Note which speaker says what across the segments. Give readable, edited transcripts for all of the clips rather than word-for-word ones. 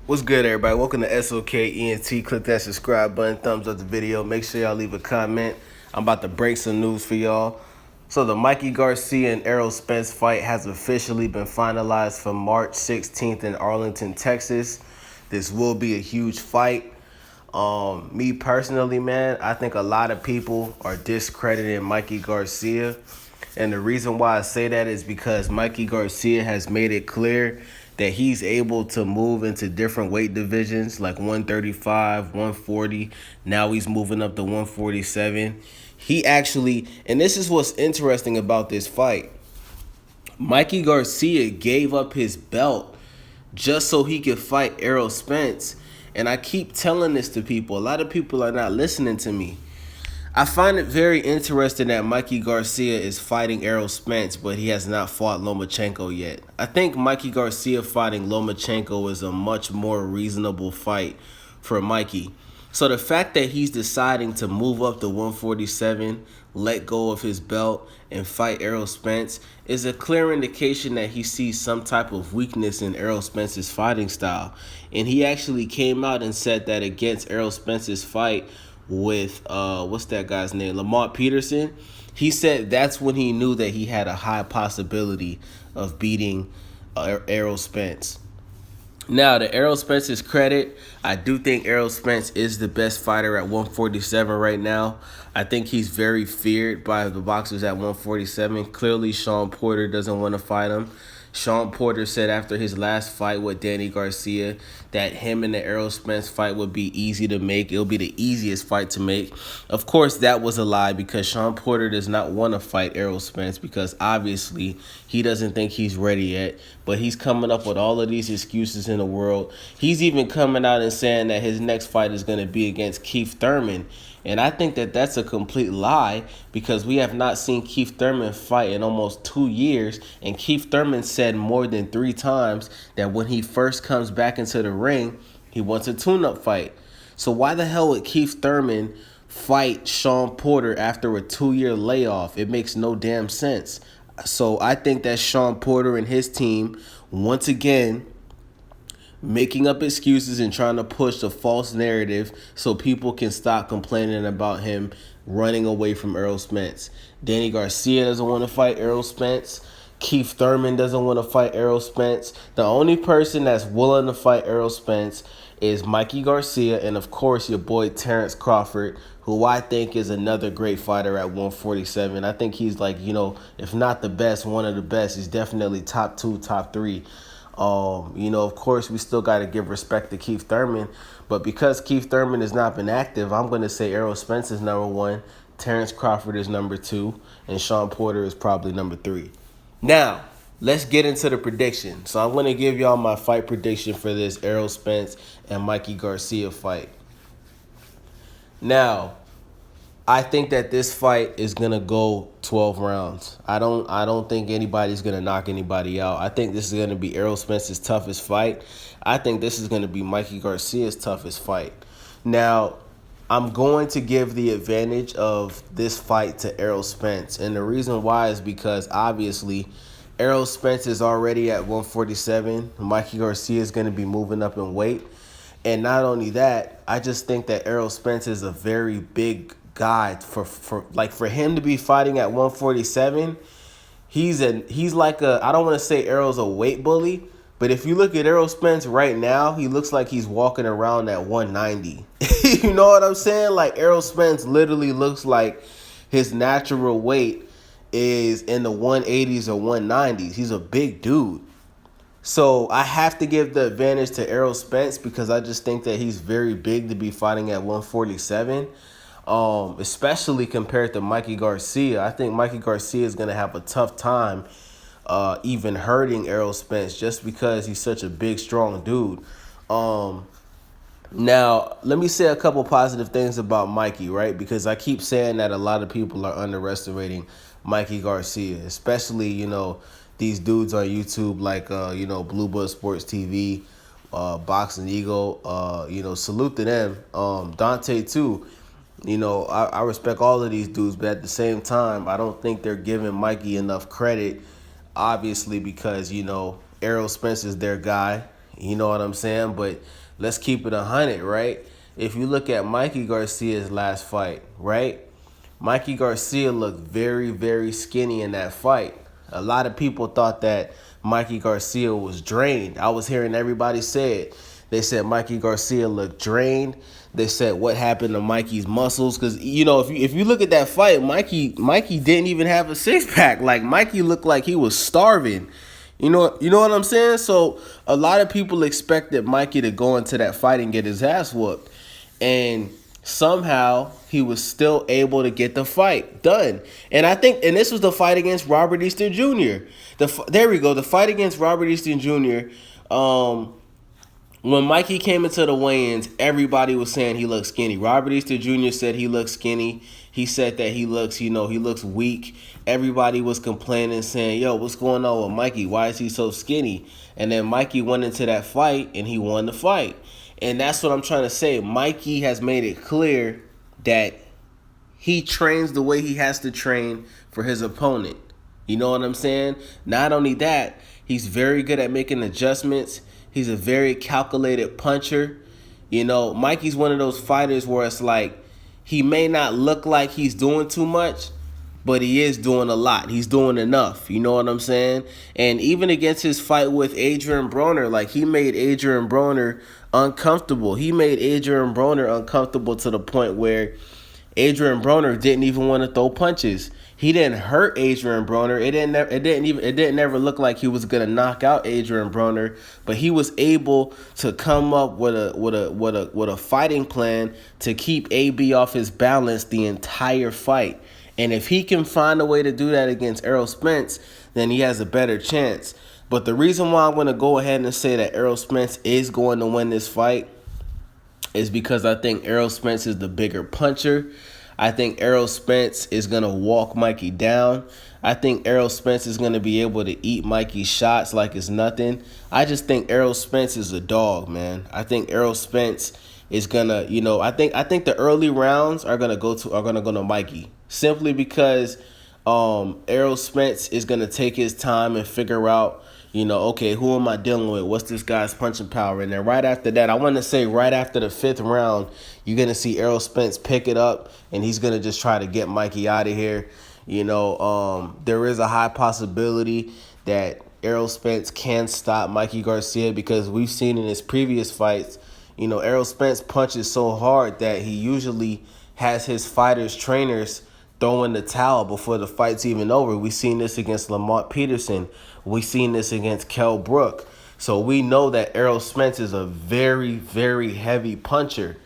Speaker 1: What's good, everybody? Welcome to SOKENT. Click that subscribe button, thumbs up the video. Make sure y'all leave a comment. I'm about to break some news for y'all. So the Mikey Garcia and Errol Spence fight has officially been finalized for March 16th in Arlington, Texas. This will be a huge fight. Me personally, man, I think a lot of people are discrediting Mikey Garcia. And the reason why I say that is because Mikey Garcia has made it clear that he's able to move into different weight divisions like 135, 140. Now he's moving up to 147. He actually, and this is what's interesting about this fight, Mikey Garcia gave up his belt just so he could fight Errol Spence. And I keep telling this to people. A lot of people are not listening to me. I find it very interesting that Mikey Garcia is fighting Errol Spence, but he has not fought Lomachenko yet. I think Mikey Garcia fighting Lomachenko is a much more reasonable fight for Mikey. So the fact that he's deciding to move up to 147, let go of his belt, and fight Errol Spence is a clear indication that he sees some type of weakness in Errol Spence's fighting style. And he actually came out and said that against Errol Spence's fight with what's that guy's name, Lamont Peterson, he said that's when he knew that he had a high possibility of beating Errol Spence. Now, to Errol Spence's credit, I do think Errol Spence is the best fighter at 147 right now. I think he's very feared by the boxers at 147. Clearly, Sean Porter doesn't want to fight him. Sean Porter said after his last fight with Danny Garcia that him and the Errol Spence fight would be easy to make. It'll be the easiest fight to make. Of course, that was a lie because Sean Porter does not want to fight Errol Spence because obviously he doesn't think he's ready yet. But he's coming up with all of these excuses in the world. He's even coming out and saying that his next fight is going to be against Keith Thurman. And I think that that's a complete lie because we have not seen Keith Thurman fight in almost 2 years. And Keith Thurman said more than 3 times that when he first comes back into the ring, he wants a tune-up fight. So why the hell would Keith Thurman fight Sean Porter after a 2-year layoff? It makes no damn sense. So I think that Sean Porter and his team, once again, making up excuses and trying to push a false narrative so people can stop complaining about him running away from Errol Spence. Danny Garcia doesn't want to fight Errol Spence. Keith Thurman doesn't want to fight Errol Spence. The only person that's willing to fight Errol Spence is Mikey Garcia and, of course, your boy Terrence Crawford, who I think is another great fighter at 147. I think he's like, if not the best, one of the best. He's definitely top 2, top 3. Of course, we still got to give respect to Keith Thurman. But because Keith Thurman has not been active, I'm going to say Errol Spence is number 1, Terrence Crawford is number 2, and Sean Porter is probably number 3. Now, let's get into the prediction. So I'm going to give y'all my fight prediction for this Errol Spence and Mikey Garcia fight. Now, I think that this fight is gonna go 12 rounds. I don't think anybody's gonna knock anybody out. I think this is gonna be Errol Spence's toughest fight. I think this is gonna be Mikey Garcia's toughest fight. Now, I'm going to give the advantage of this fight to Errol Spence, and the reason why is because obviously Errol Spence is already at 147. Mikey Garcia is gonna be moving up in weight, and not only that, I just think that Errol Spence is a very big guy for him to be fighting at 147. He's like I don't want to say Errol's a weight bully, but if you look at Errol Spence right now, he looks like he's walking around at 190. You know what I'm saying? Like Errol Spence literally looks like his natural weight is in the 180s or 190s. He's a big dude. So I have to give the advantage to Errol Spence because I just think that he's very big to be fighting at 147. Especially compared to Mikey Garcia. I think Mikey Garcia is going to have a tough time even hurting Errol Spence just because he's such a big, strong dude. Now, let me say a couple positive things about Mikey, right? Because I keep saying that a lot of people are underestimating Mikey Garcia, especially, these dudes on YouTube like, Blue Blood Sports TV, Boxing Eagle, salute to them. Dante, too. I respect all of these dudes, but at the same time, I don't think they're giving Mikey enough credit, obviously, because, Errol Spence is their guy. You know what I'm saying? But let's keep it 100, right? If you look at Mikey Garcia's last fight, right? Mikey Garcia looked very, very skinny in that fight. A lot of people thought that Mikey Garcia was drained. I was hearing everybody say it. They said Mikey Garcia looked drained. They said what happened to Mikey's muscles, because if you look at that fight, Mikey didn't even have a six pack. Like Mikey looked like he was starving. You know what I'm saying? So a lot of people expected Mikey to go into that fight and get his ass whooped, and somehow he was still able to get the fight done. And this was the fight against Robert Easter Jr. There we go, the fight against Robert Easter Jr. When Mikey came into the weigh-ins, everybody was saying he looked skinny. Robert Easter Jr. said he looked skinny. He said that he looks weak. Everybody was complaining, saying, yo, what's going on with Mikey? Why is he so skinny? And then Mikey went into that fight, and he won the fight. And that's what I'm trying to say. Mikey has made it clear that he trains the way he has to train for his opponent. You know what I'm saying? Not only that, he's very good at making adjustments. He's a very calculated puncher. Mikey's one of those fighters where it's like he may not look like he's doing too much, but he is doing a lot. He's doing enough. You know what I'm saying? And even against his fight with Adrian Broner, like he made Adrian Broner uncomfortable. He made Adrian Broner uncomfortable to the point where Adrian Broner didn't even want to throw punches. He didn't hurt Adrian Broner. It didn't ever look like he was gonna knock out Adrian Broner, but he was able to come up with a fighting plan to keep AB off his balance the entire fight. And if he can find a way to do that against Errol Spence, then he has a better chance. But the reason why I'm going to go ahead and say that Errol Spence is going to win this fight is because I think Errol Spence is the bigger puncher. I think Errol Spence is going to walk Mikey down. I think Errol Spence is going to be able to eat Mikey's shots like it's nothing. I just think Errol Spence is a dog, man. I think Errol Spence is going to, I think the early rounds are going to go to Mikey, simply because Errol Spence is going to take his time and figure out, okay, who am I dealing with? What's this guy's punching power? And then right after that, I want to say right after the 5th round, you're going to see Errol Spence pick it up, and he's going to just try to get Mikey out of here. There is a high possibility that Errol Spence can stop Mikey Garcia, because we've seen in his previous fights, Errol Spence punches so hard that he usually has his fighters' trainers throw in the towel before the fight's even over. We've seen this against Lamont Peterson. We've seen this against Kell Brook. So we know that Errol Spence is a very, very heavy puncher.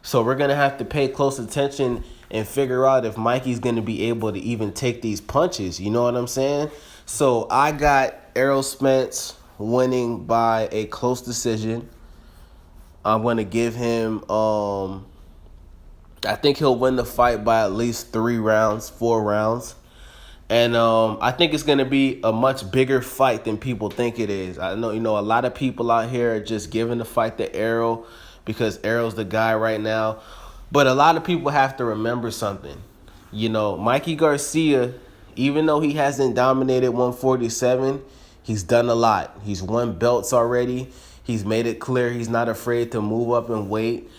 Speaker 1: So we're going to have to pay close attention and figure out if Mikey's going to be able to even take these punches. You know what I'm saying? So I got Errol Spence winning by a close decision. I'm going to give him... I think he'll win the fight by at least 4 rounds. And I think it's going to be a much bigger fight than people think it is. I know, a lot of people out here are just giving the fight to Errol because Errol's the guy right now. But a lot of people have to remember something. Mikey Garcia, even though he hasn't dominated 147, he's done a lot. He's won belts already. He's made it clear he's not afraid to move up in weight.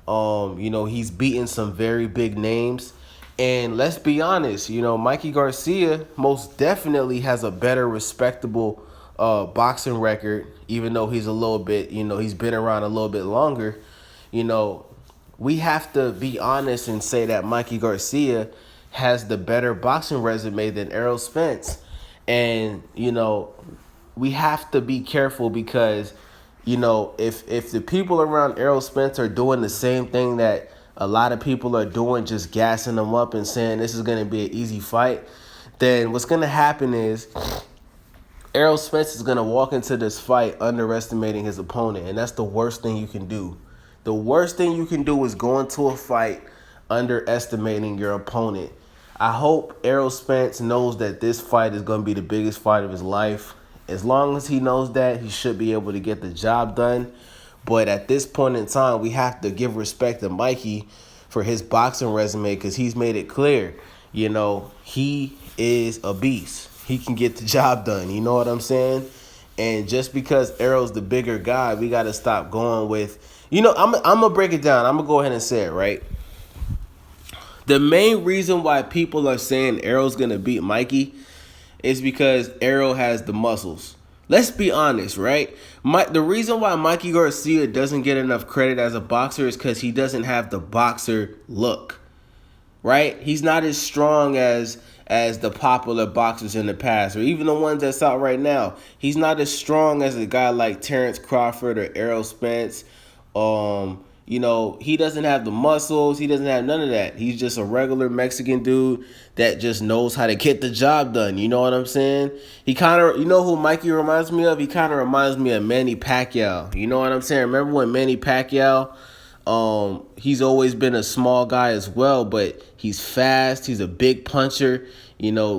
Speaker 1: He's beaten some very big names. And let's be honest, Mikey Garcia most definitely has a better respectable boxing record, even though he's a little bit, he's been around a little bit longer. We have to be honest and say that Mikey Garcia has the better boxing resume than Errol Spence. And, we have to be careful because if the people around Errol Spence are doing the same thing that a lot of people are doing, just gassing them up and saying this is going to be an easy fight, then what's going to happen is Errol Spence is going to walk into this fight underestimating his opponent, and that's the worst thing you can do. The worst thing you can do is go into a fight underestimating your opponent. I hope Errol Spence knows that this fight is going to be the biggest fight of his life. As long as he knows that, he should be able to get the job done. But at this point in time, we have to give respect to Mikey for his boxing resume because he's made it clear, he is a beast. He can get the job done. You know what I'm saying? And just because Errol's the bigger guy, we got to stop going with, I'm going to break it down. I'm going to go ahead and say it, right? The main reason why people are saying Errol's going to beat Mikey is because Errol has the muscles. Let's be honest, right? The reason why Mikey Garcia doesn't get enough credit as a boxer is because he doesn't have the boxer look, right? He's not as strong as the popular boxers in the past, or even the ones that's out right now. He's not as strong as a guy like Terrence Crawford or Errol Spence. He doesn't have the muscles. He doesn't have none of that. He's just a regular Mexican dude that just knows how to get the job done. You know what I'm saying? He kind of, who Mikey reminds me of? He kind of reminds me of Manny Pacquiao. You know what I'm saying? Remember when Manny Pacquiao, he's always been a small guy as well, but he's fast. He's a big puncher,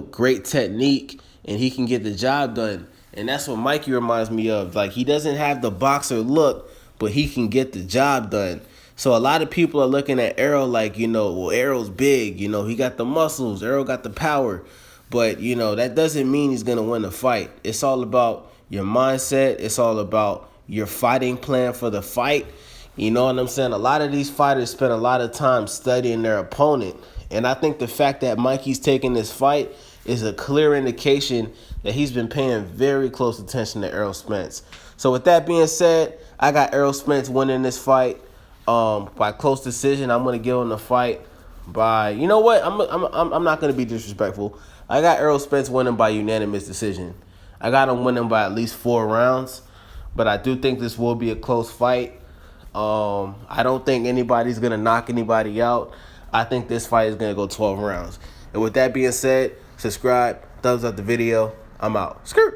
Speaker 1: great technique, and he can get the job done. And that's what Mikey reminds me of. Like, he doesn't have the boxer look, but he can get the job done. So a lot of people are looking at Errol like, well, Errol's big, he got the muscles, Errol got the power. But, that doesn't mean he's going to win the fight. It's all about your mindset. It's all about your fighting plan for the fight. You know what I'm saying? A lot of these fighters spend a lot of time studying their opponent. And I think the fact that Mikey's taking this fight is a clear indication that he's been paying very close attention to Errol Spence. So with that being said, I got Errol Spence winning this fight by close decision. I'm going to give him the fight by, you know what? I'm not going to be disrespectful. I got Errol Spence winning by unanimous decision. I got him winning by at least 4 rounds, but I do think this will be a close fight. I don't think anybody's going to knock anybody out. I think this fight is going to go 12 rounds. And with that being said, subscribe, thumbs up the video. I'm out. Skirt.